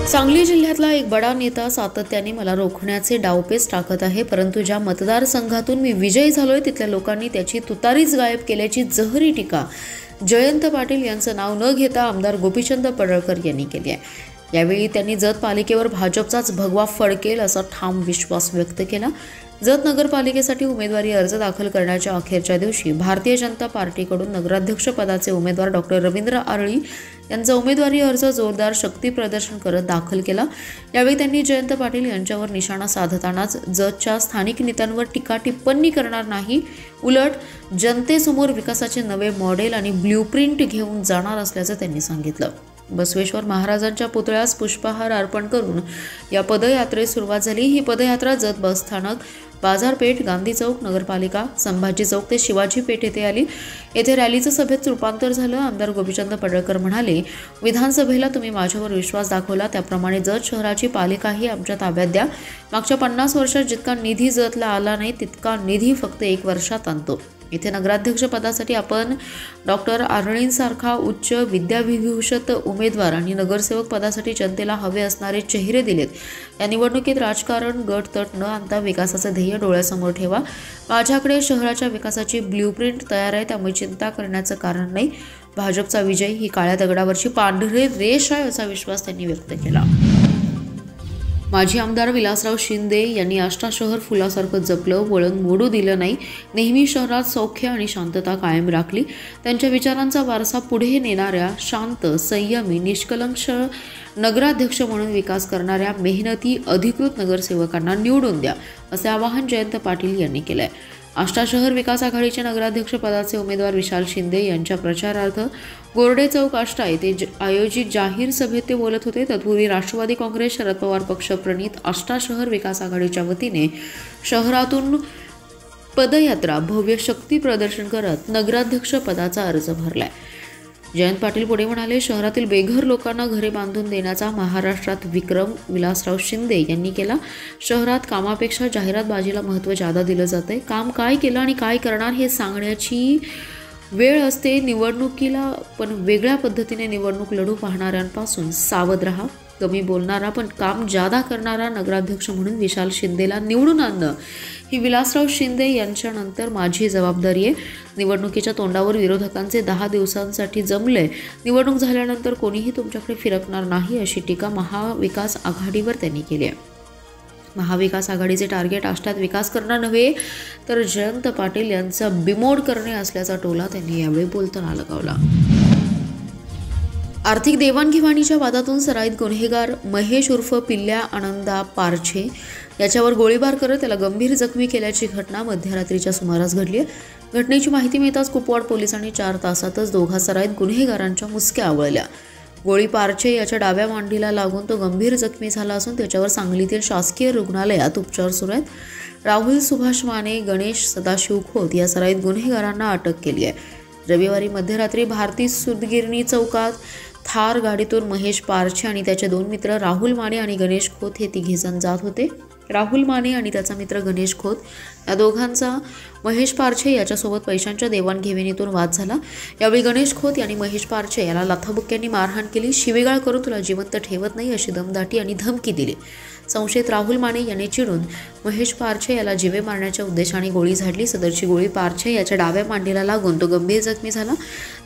सांगली जिल्ह्यातला एक बडा नेता सातत्याने मला रोखण्याचे डावपेच टाकत आहे, परंतु ज्या मतदारसंघातून मी विजयी झालोय तिथल्या लोकांनी त्याची तुतारीच गायब केल्याची जहरी टीका जयंत पाटील यांचं नाव न घेता आमदार गोपीचंद पडळकर यांनी केली आहे। यावेळी त्यांनी जत पालिकेवर भाजपचाच भगवा फडकेल असा ठाम विश्वास व्यक्त केला। जत नगरपालिकेसाठी उमेदवारी अर्ज दाखल करण्याच्या अखेरच्या दिवशी भारतीय जनता पार्टीकडून नगराध्यक्ष पदाचे उमेदवार डॉक्टर रवींद्र आरळी यांचा उमेदवारी अर्ज जोरदार शक्ती प्रदर्शन करत दाखल केला। यावेळी त्यांनी जयंत पाटील यांच्यावर निशाणा साधतानाच जतच्या स्थानिक नेत्यांवर टीका टिप्पणी करणार नाही, उलट जनतेसमोर विकासाचे नवे मॉडेल आणि ब्ल्यूप्रिंट घेऊन जाणार असल्याचं त्यांनी सांगितलं। बसवेश्वर महाराजांच्या पुतळ्यास पुष्पहार अर्पण करून या पदयात्रेस सुरुवात झाली। ही पदयात्रा जत बस स्थानक, बाजारपेठ, गांधी चौक, नगरपालिका, संभाजी चौक ते शिवाजी पेठ येथे आली। येथे रॅलीचं सभेत रूपांतर झालं। आमदार गोपीचंद पडळकर म्हणाले, विधानसभेला तुम्ही माझ्यावर विश्वास दाखवला, त्याप्रमाणे जत शहराची पालिकाही आमच्या ताब्यात द्या। मागच्या 50 वर्षात जितका निधी जतला आला नाही तितका निधी फक्त 1 वर्षात आणतो। इथे नगराध्यक्ष पदासाठी आपण डॉक्टर आरळींसारखा उच्च विद्याविभूषित उमेदवार आणि नगरसेवक पदासाठी जनतेला हवे असणारे चेहरे दिलेत। या निवडणुकीत राजकारण गटतट न आणता विकासाचं ध्येय डोळ्यासमोर ठेवा। माझ्याकडे शहराच्या विकासाची ब्ल्यूप्रिंट तयार आहे, त्यामुळे चिंता करण्याचं कारण नाही। भाजपचा विजय ही काळ्या दगडावरची पांढरी रेष आहे असा विश्वास त्यांनी व्यक्त केला। माजी आमदार विलासराव शिंदे यांनी आष्टा शहर फुलासारखं जपलं, वळण मोडू दिलं नाही, नेहमी शहरात सौख्य आणि शांतता कायम राखली। त्यांच्या विचारांचा वारसा पुढे नेणाऱ्या शांत, संयमी, निष्कलंक नगराध्यक्ष म्हणून विकास करणाऱ्या मेहनती अधिकृत नगरसेवकांना निवडून द्या, असे आवाहन जयंत पाटील यांनी केलंय। आष्टा शहर विकास आघाडीचे नगराध्यक्ष पदाचे उमेदवार विशाल शिंदे यांच्या प्रचारार्थ गोरडे चौक आष्टा येथे आयोजित जाहीर सभेत ते बोलत होते। तत्पूर्वी राष्ट्रवादी काँग्रेस, शरद पवार पक्ष प्रणित आष्टा शहर विकास आघाडीच्या वतीने शहरातून पदयात्रा, भव्य शक्ती प्रदर्शन करत नगराध्यक्ष पदाचा अर्ज भरलाय। जयंत पाटील पुढे म्हणाले, शहरातील बेघर लोकांना घरे बांधून देण्याचा महाराष्ट्रात विक्रम विलासराव शिंदे यांनी केला। शहरात कामापेक्षा जाहिरातबाजीला महत्त्व जादा दिलं जातंय। काम काय केलं आणि काय करणार हे सांगण्याची वेळ असते निवडणुकीला, पण वेगळ्या पद्धतीने निवडणूक लढू पाहणाऱ्यांपासून सावध राहा। कमी बोलणारा पण काम जादा करणारा नगराध्यक्ष म्हणून विशाल शिंदेला निवडून आणणं ही विलासराव शिंदे यांच्यानंतर माझी जबाबदारी आहे। निवडणुकीच्या तोंडावर विरोधकांचे 10 दिवसांसाठी जमले, निवडणूक झाल्यानंतर कोणीही तुमच्याकडे फिरकणार नाही, अशी टीका महाविकास आघाडीवर त्यांनी केली आहे। महाविकास आघाडीचे टार्गेट आष्टात विकास करणं नव्हे तर जयंत पाटील यांचा बिमोड करणे असल्याचा टोला त्यांनी यावेळी बोलताना लगावला। आर्थिक देवाणघेवाणीच्या वादातून सराईत गुन्हेगार महेश उर्फ पिल्ल्या आनंदा पारछे याच्यावर गोळीबार करत त्याला गंभीर जखमी केल्याची घटना मध्यरात्रीच्या सुमारास घडली आहे। घटनेची माहिती मिळताच कुपवाड पोलिसांनी 4 तासातच दोघा सराईत गुन्हेगारांच्या मुसक्या आवळल्या। गोळी पारछे याच्या डाव्या मांडीला लागून तो गंभीर जखमी झाला असून त्याच्यावर सांगलीतील शासकीय रुग्णालयात उपचार सुरू आहेत। राहुल सुभाष माने, गणेश सदाशिव खोत या सराईत गुन्हेगारांना अटक केली आहे। रविवारी मध्यरात्री भारती सुतगिरणी चौकात थार गाडीतून महेश पारछे आणि त्याचे 2 मित्र राहुल माने आणि गणेश खोत हे तिघेजण जात होते। राहुल माने आणि त्याचा मित्र गणेश खोत या दोघांचा महेश पारछे याच्यासोबत पैशांच्या देवाणघेवाणीतून वाद झाला। यावेळी गणेश खोत यांनी महेश पारछे याला लाथाबुक्क्यांनी मारहाण केली। शिवीगाळ करून तुला जिवंत ठेवत नाही अशी दमदाटी आणि धमकी दिली। संशयित राहुल माने यांनी चिडून महेश पारछे याला जीवे मारण्याच्या उद्देशाने गोळी झाडली। सदरची गोळी पारछे याच्या डाव्या मांडीला लागून तो गंभीर जखमी झाला।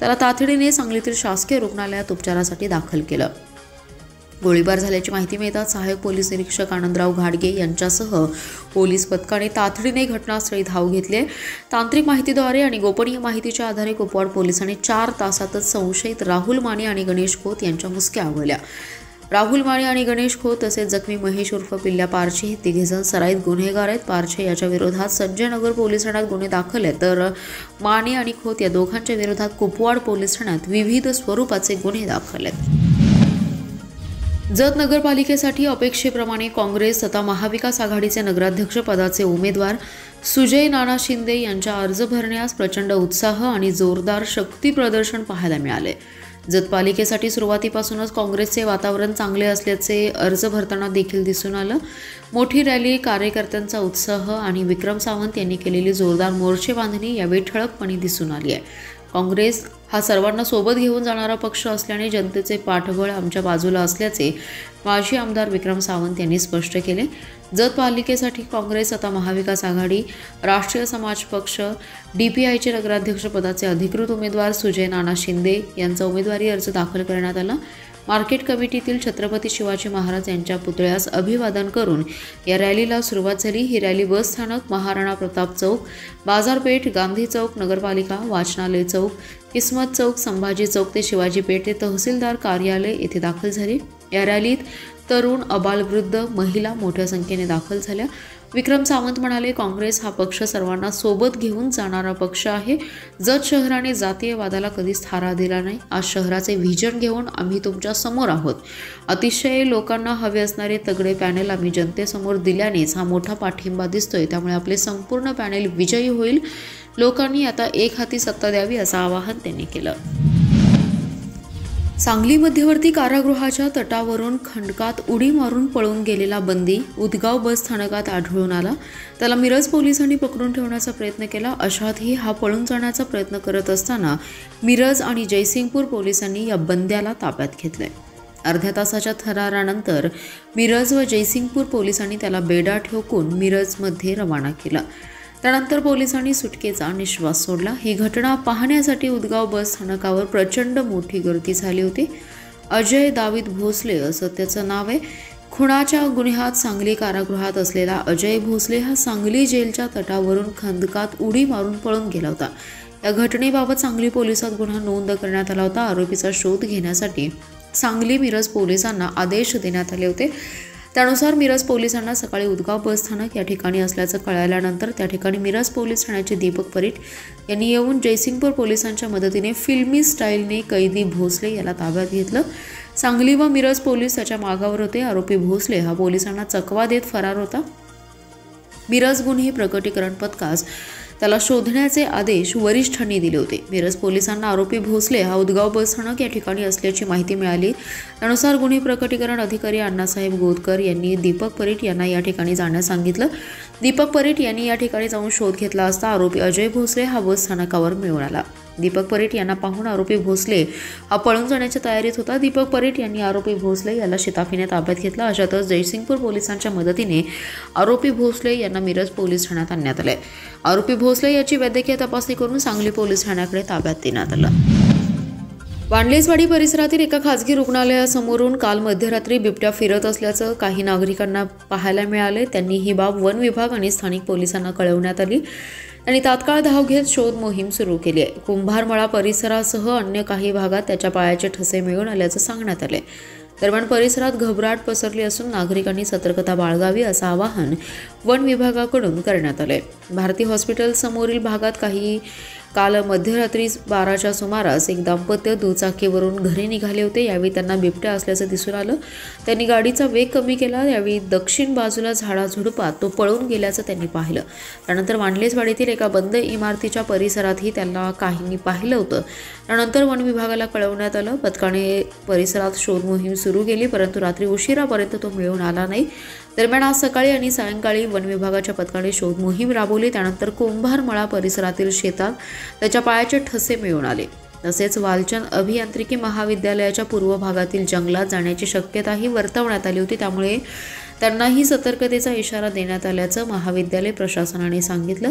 त्याला तातडीने सांगलीतील शासकीय रुग्णालयात उपचारासाठी दाखल केलं। गोळीबार झाल्याची माहिती मिळताच सहाय्यक पोलीस निरीक्षक आनंदराव घाडगे यांच्यासह पोलीस पथकाने तातडीने घटनास्थळी धाव घेतली। तांत्रिक माहितीद्वारे आणि गोपनीय माहितीच्या आधारे कुपवाड पोलिसांनी 4 तासातच संशयित राहुल माने आणि गणेश खोत यांच्या मुसक्या आवळल्या। राहुल माने आणि गणेश खोत तसेच जखमी महेश उर्फ पिल्ल्या पारछे हे तिघेजण सराईत गुन्हेगार आहेत। पारछे याच्या विरोधात संजय नगर पोलीस ठाण्यात गुन्हे दाखल आहेत, तर माने आणि खोत या दोघांच्या विरोधात कुपवाड पोलीस ठाण्यात विविध स्वरूपाचे गुन्हे दाखल आहेत। जत नगरपालिकेसाठी अपेक्षेप्रमाणे काँग्रेस तथा महाविकास आघाडीचे नगराध्यक्ष पदाचे उमेदवार सुजय नाना शिंदे यांच्या अर्ज भरण्यास प्रचंड उत्साह आणि जोरदार शक्ती प्रदर्शन पाहायला मिळाले। जत पालिकेसाठी सुरुवातीपासूनच काँग्रेसचे वातावरण चांगले असल्याचे अर्ज भरताना देखील दिसून आलं। मोठी रॅली, कार्यकर्त्यांचा उत्साह आणि विक्रम सावंत यांनी केलेली जोरदार मोर्चे बांधणी यावेळी ठळकपणे दिसून आली आहे। काँग्रेस हा सर्वांना सोबत घेऊन जाणारा पक्ष असल्याने जनतेचे पाठबळ आमच्या बाजूला असल्याचे माजी आमदार विक्रम सावंत यांनी स्पष्ट केले। जत पालिकेसाठी काँग्रेस, आता महाविकास आघाडी, राष्ट्रीय समाज पक्ष, DPIचे नगराध्यक्ष पदाचे अधिकृत उमेदवार सुजय नाना शिंदे यांचा उमेदवारी अर्ज दाखल करण्यात आला। मार्केट कमिटीतील छत्रपती शिवाजी महाराज यांच्या पुतळ्यास अभिवादन करून या रॅलीला सुरुवात झाली। ही रॅली बस स्थानक, महाराणा प्रताप चौक, बाजारपेठ, गांधी चौक, नगरपालिका, वाचनालय चौक, किस्मत चौक, संभाजी चौक ते शिवाजी पेठ ते तहसीलदार कार्यालय येथे दाखल झाली। या रॅलीत तरुण, अबालवृद्ध, महिला मोठ्या संख्येने दाखल झाल्या। विक्रम सावंत म्हणाले, काँग्रेस हा पक्ष सर्वांना सोबत घेऊन जाणारा पक्ष आहे। जत शहराने जातीयवादाला कधीच थारा दिला नाही। आज शहराचे व्हिजन घेऊन आम्ही तुमच्या समोर आहोत। अतिशय लोकांना हवे असणारे तगडे पॅनेल आम्ही जनतेसमोर दिल्यानेच हा मोठा पाठिंबा दिसतोय, त्यामुळे आपले संपूर्ण पॅनेल विजयी होईल। लोकांनी आता एक हाती सत्ता द्यावी असं आवाहन त्यांनी केलं। सांगली मध्यवर्ती कारागृहाच्या तटावरून खंडकात उडी मारून पळून गेलेला बंदी उदगाव बस स्थानकात आढळून आला। त्याला मिरज पोलिसांनी पकडून ठेवण्याचा प्रयत्न केला। अशातही हा पळून जाण्याचा प्रयत्न करत असताना मिरज आणि जयसिंगपूर पोलिसांनी या बंद्याला ताब्यात घेतले। अर्ध्या तासाच्या थरारानंतर मिरज व जयसिंगपूर पोलिसांनी त्याला बेडा ठोकून मिरजमध्ये रवाना केला। त्यानंतर पोलिसांनी सुटकेचा निश्वास सोडला। ही घटना पाहण्यासाठी उदगाव बस स्थानकावर प्रचंड मोठी गर्दी झाली होती। अजय दावीद भोसले असं त्याचं नाव आहे। खुनाच्या गुन्ह्यात सांगली कारागृहात असलेला अजय भोसले हा सांगली जेलच्या तटावरून खंदकात उडी मारून पळून गेला होता। या घटनेबाबत सांगली पोलिसात गुन्हा नोंद करण्यात आला होता। आरोपीचा शोध घेण्यासाठी सांगली मिरज पोलिसांना आदेश देण्यात आले होते। त्यानुसार मिरज पोलिसांना सकाळी उदगाव बस स्थानक या ठिकाणी असल्याचं कळाल्यानंतर त्या ठिकाणी मिरज पोलीस ठाण्याचे दीपक परीट यांनी येऊन जयसिंगपूर पोलिसांच्या मदतीने फिल्मी स्टाईलने कैदी भोसले याला ताब्यात घेतलं। सांगली व मिरज पोलीस त्याच्या मागावर होते। आरोपी भोसले हा पोलिसांना चकवा देत फरार होता। मिरज गुन्हे प्रकटीकरण पथकास त्याला शोधण्याचे आदेश वरिष्ठांनी दिले होते। मिरज पोलिसांना आरोपी भोसले हा उदगाव बस स्थानक या ठिकाणी असल्याची माहिती मिळाली। त्यानुसार गुन्हे प्रकटीकरण अधिकारी अण्णासाहेब गोदकर यांनी दीपक परीट यांना या ठिकाणी जाण्यास सांगितलं। दीपक परीट यांनी या ठिकाणी जाऊन शोध घेतला असता आरोपी अजय भोसले हा बस स्थानकावर मिळून आला। दीपक परीट यांना पाहून आरोपी भोसले हा पळून जाण्याच्या तयारीत होता। दीपक परीट यांनी आरोपी भोसले याला शिताफीने ताब्यात घेतला। अशातच जयसिंगपूर पोलिसांच्या मदतीने आरोपी भोसले यांना मिरज पोलीस ठाण्यात आणण्यात आले। आरोपी भोसले याची वैद्यकीय तपासणी करून सांगली पोलीस ठाण्याकडे ताब्यात देण्यात आलं। वांडलेसवाडी परिसरातील एका खासगी रुग्णालयासमोरून काल मध्यरात्री बिबट्या फिरत असल्याचं काही नागरिकांना पाहायला मिळाले। त्यांनी ही बाब वन विभाग आणि स्थानिक पोलिसांना कळवण्यात आली। त्यांनी तात्काळ धाव घेत शोध मोहीम सुरू केली आहे। कुंभारमळा परिसरासह अन्य काही भागात त्याच्या पायाचे ठसे मिळून आल्याचं सांगण्यात आले। दरम्यान परिसरात घबराट पसरली असून नागरिकांनी सतर्कता बाळगावी असं आवाहन वन विभागाकडून करण्यात आले। भारती हॉस्पिटल समोरील भागात काही काल मध्यरात्री 12च्या सुमारास एक दाम्पत्य दुचाकीवरून घरी निघाले होते। यावेळी त्यांना बिबट्या असल्याचं दिसून आलं। त्यांनी गाडीचा वेग कमी केला। यावेळी दक्षिण बाजूला झाडाझुडपात तो पळून गेल्याचं त्यांनी पाहिलं। त्यानंतर वांडलेसवाडीतील एका बंद इमारतीच्या परिसरातही त्यांना काहींनी पाहिलं होतं। त्यानंतर वन विभागाला कळवण्यात आलं। पथकाने परिसरात शोध मोहीम सुरू केली, परंतु रात्री उशिरापर्यंत तो मिळून आला नाही। दरम्यान आज सकाळी आणि सायंकाळी वन विभागाच्या पथकाने शोध मोहीम राबवली। त्यानंतर कुंभारमळा परिसरातील शेतात त्याच्या पायाचे ठसे मिळून आले। तसेच वालचंद अभियांत्रिकी महाविद्यालयाच्या पूर्व भागातील जंगलात जाण्याची शक्यताही वर्तवण्यात आली होती। त्यामुळे त्यांनाही सतर्कतेचा इशारा देण्यात आल्याचं महाविद्यालय प्रशासनाने सांगितलं।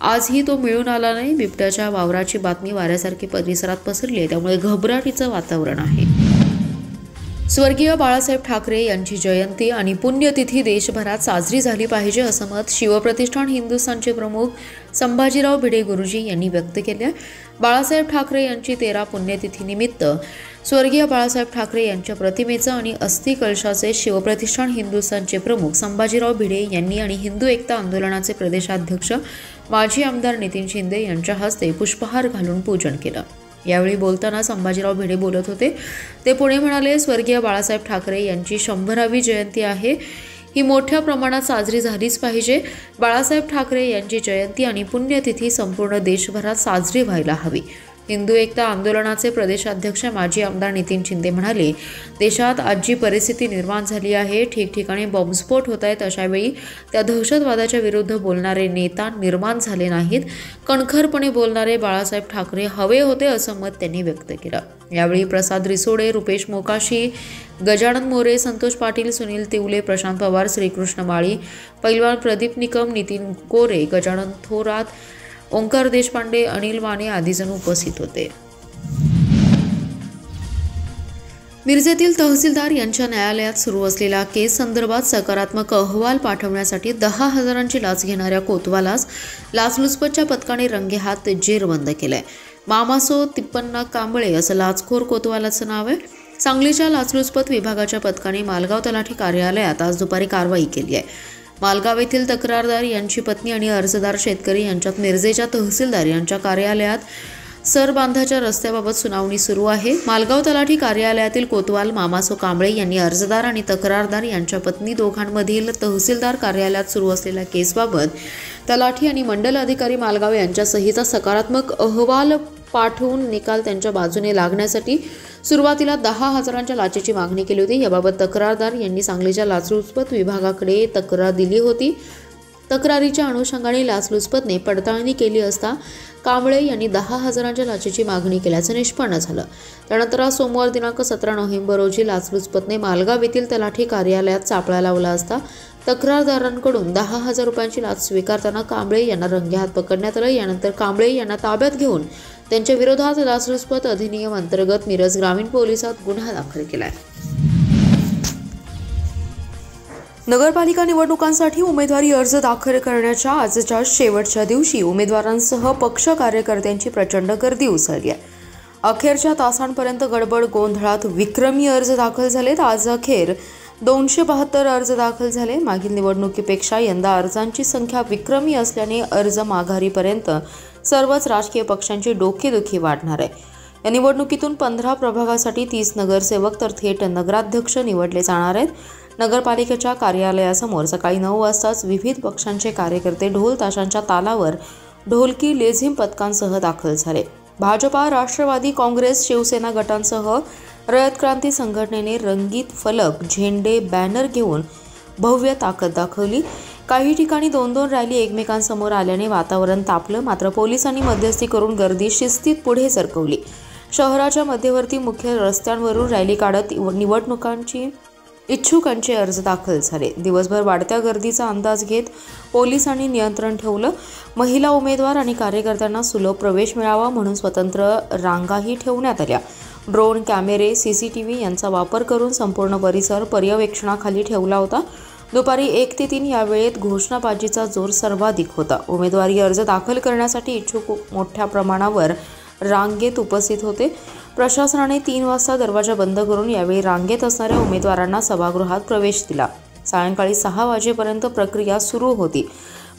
आजही तो मिळून आला नाही। बिबट्याच्या वावराची बातमी वाऱ्यासारखी परिसरात पसरली आहे, त्यामुळे घबराटीचं वातावरण आहे। स्वर्गीय बाळासाहेब ठाकरे यांची जयंती आणि पुण्यतिथी देशभरात साजरी झाली पाहिजे असं मत शिवप्रतिष्ठान हिंदुस्थानचे प्रमुख संभाजीराव भिडे गुरुजी यांनी व्यक्त केले। बाळासाहेब ठाकरे यांची 13 पुण्यतिथीनिमित्त स्वर्गीय बाळासाहेब ठाकरे यांच्या प्रतिमेचं आणि अस्थि कलशाचे शिवप्रतिष्ठान हिंदुस्थानचे प्रमुख संभाजीराव भिडे यांनी आणि हिंदू एकता आंदोलनाचे प्रदेशाध्यक्ष माजी आमदार नितीन शिंदे यांच्या हस्ते पुष्पहार घालून पूजन केलं। यावेळी बोलताना संभाजीराव भिडे बोलत होते। ते पुढे म्हणाले, स्वर्गीय बाळासाहेब ठाकरे यांची 100वी जयंती आहे। ही मोठ्या प्रमाणात साजरी झालीच पाहिजे। बाळासाहेब ठाकरे यांची जयंती आणि पुण्यतिथी संपूर्ण देशभरात साजरी व्हायला हवी। हिंदू एकता आंदोलनाचे प्रदेशाध्यक्ष माजी आमदार नितीन शिंदे म्हणाले, देशात आज जी परिस्थिती निर्माण झाली आहे, ठिकठिकाणी बॉम्बस्फोट होत आहेत, अशावेळी त्या दहशतवादाच्या विरुद्ध बोलणारे नेता निर्माण झाले नाहीत. कणखरपणे बोलणारे बाळासाहेब ठाकरे हवे होते, असं मत त्यांनी व्यक्त केलं. यावेळी प्रसाद रिसोडे, रुपेश मोकाशी, गजानन मोरे, संतोष पाटील, सुनील तिवले, प्रशांत पवार, श्रीकृष्ण माळी, पैलवान प्रदीप निकम, नितीन कोरे, गजानन थोरात, ओंकार देशपांडे, अनिल माने आदी जण उपस्थित होते. मिरजेतील तहसीलदार यांच्या न्यायालयात सुरू असलेल्या केस संदर्भात सकारात्मक अहवाल पाठवण्यासाठी 10,000ची लाच घेणाऱ्या कोतवालास लाचलुचपतच्या पथकाने रंगेहात जेरबंद केलंय. मामासो तिप्पण्णा कांबळे असं लाचखोर कोतवालाचं नाव आहे. सांगलीच्या लाचलुचपत विभागाच्या पथकाने मालगाव तलाठी कार्यालयात आज दुपारी कारवाई केली आहे. मालगाव येथील तक्रारदार यांची पत्नी आणि अर्जदार शेतकरी यांच्यात मिरजेच्या तहसीलदार यांच्या कार्यालयात सरबांधाच्या रस्त्याबाबत सुनावणी सुरू आहे. मालगाव तलाठी कार्यालयातील कोतवाल मामासो कांबळे यांनी अर्जदार आणि तक्रारदार यांच्या पत्नी दोघांमधील तहसीलदार कार्यालयात सुरू असलेल्या केसबाबत तलाठी आणि मंडल अधिकारी मालगाव यांच्यासहित सकारात्मक अहवाल पाठवून निकाल त्यांच्या बाजूने लागण्यासाठी सुरुवातीला 10,000च्या लाचेची मागणी केली होती. याबाबत तक्रारदार यांनी सांगलीच्या लाचलुचपत विभागाकडे तक्रार दिली होती. तक्रारीच्या अनुषंगाने लाचलुचपतने पडताळणी केली असता कांबळे यांनी 10,000च्या लाचेची मागणी केल्याचं निष्पन्न झालं. त्यानंतर आज सोमवार दिनांक 17 नोव्हेंबर रोजी लाचलुचपतने मालगाव येथील तलाठी कार्यालयात सापळा लावला असता तक्रारदारांकडून 10,000 रुपयांची लाच स्वीकारताना कांबळे यांना रंगेहात पकडण्यात आलं. यानंतर कांबळे यांना ताब्यात घेऊन त्यांच्या विरोधात लाचलुचपत अधिनियम अंतर्गत मिरज ग्रामीण पोलिसात गुन्हा दाखल केलाय. नगरपालिका निवडणुकांसाठी उमेदवारी अर्ज दाखल करण्याच्या आजच्या शेवटच्या दिवशी उमेदवारांसह पक्ष कार्यकर्त्यांची प्रचंड गर्दी उसळली आहे. अखेरच्या तासांपर्यंत गडबड गोंधळात विक्रमी अर्ज दाखल झालेत. आज अखेर 272 अर्ज दाखल झाले. मागील निवडणुकीपेक्षा यंदा अर्जांची संख्या विक्रमी असल्याने अर्ज माघारीपर्यंत सर्वच राजकीय पक्षांची डोकेदुखी वाढणार आहे. या निवडणुकीतून 15 प्रभागासाठी 30 नगरसेवक तर थेट नगराध्यक्ष निवडले जाणार आहेत. नगरपालिकेच्या कार्यालयासमोर सकाळी 9 वाजताच विविध पक्षांचे कार्यकर्ते ढोल ताशांच्या तालावर ढोलकी लेझिम पथकांसह दाखल झाले. भाजपा, राष्ट्रवादी काँग्रेस, शिवसेना गटांसह रयत क्रांती संघटनेने रंगीत फलक, झेंडे, बॅनर घेऊन भव्य ताकद दाखवली. काही ठिकाणी 2-2 रॅली एकमेकांसमोर आल्याने वातावरण तापलं. मात्र पोलिसांनी मध्यस्थी करून गर्दी शिस्तीत पुढे सरकवली. शहराच्या मध्यवर्ती मुख्य रस्त्यांवरून रॅली काढत निवडणुकांची इच्छुकांचे अर्ज दाखल झाले. दिवसभर वाढत्या गर्दीचा अंदाज घेत पोलिसांनी नियंत्रण ठेवलं. महिला उमेदवार आणि कार्यकर्त्यांना सुलभ प्रवेश मिळावा म्हणून स्वतंत्र रांगाही ठेवण्यात आल्या. ड्रोन, कॅमेरे, CCTV यांचा वापर करून संपूर्ण परिसर पर्यवेक्षणाखाली ठेवला होता. दुपारी 1 ते 3 या वेळेत घोषणाबाजीचा जोर सर्वाधिक होता. उमेदवारी अर्ज दाखल करण्यासाठी इच्छुक मोठ्या प्रमाणावर रांगेत उपस्थित होते. प्रशासनाने 3 वाजता दरवाजा बंद करून यावेळी रांगेत असणाऱ्या उमेदवारांना सभागृहात प्रवेश दिला. सायंकाळी 6 वाजेपर्यंत प्रक्रिया सुरू होती.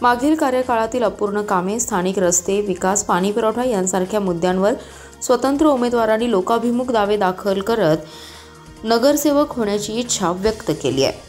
मागील कार्यकाळातील अपूर्ण कामे, स्थानिक रस्ते, विकास, पाणीपुरवठा यांसारख्या मुद्द्यांवर स्वतंत्र उमेदवारांनी लोकाभिमुख दावे दाखल करत नगरसेवक होण्याची इच्छा व्यक्त केली आहे.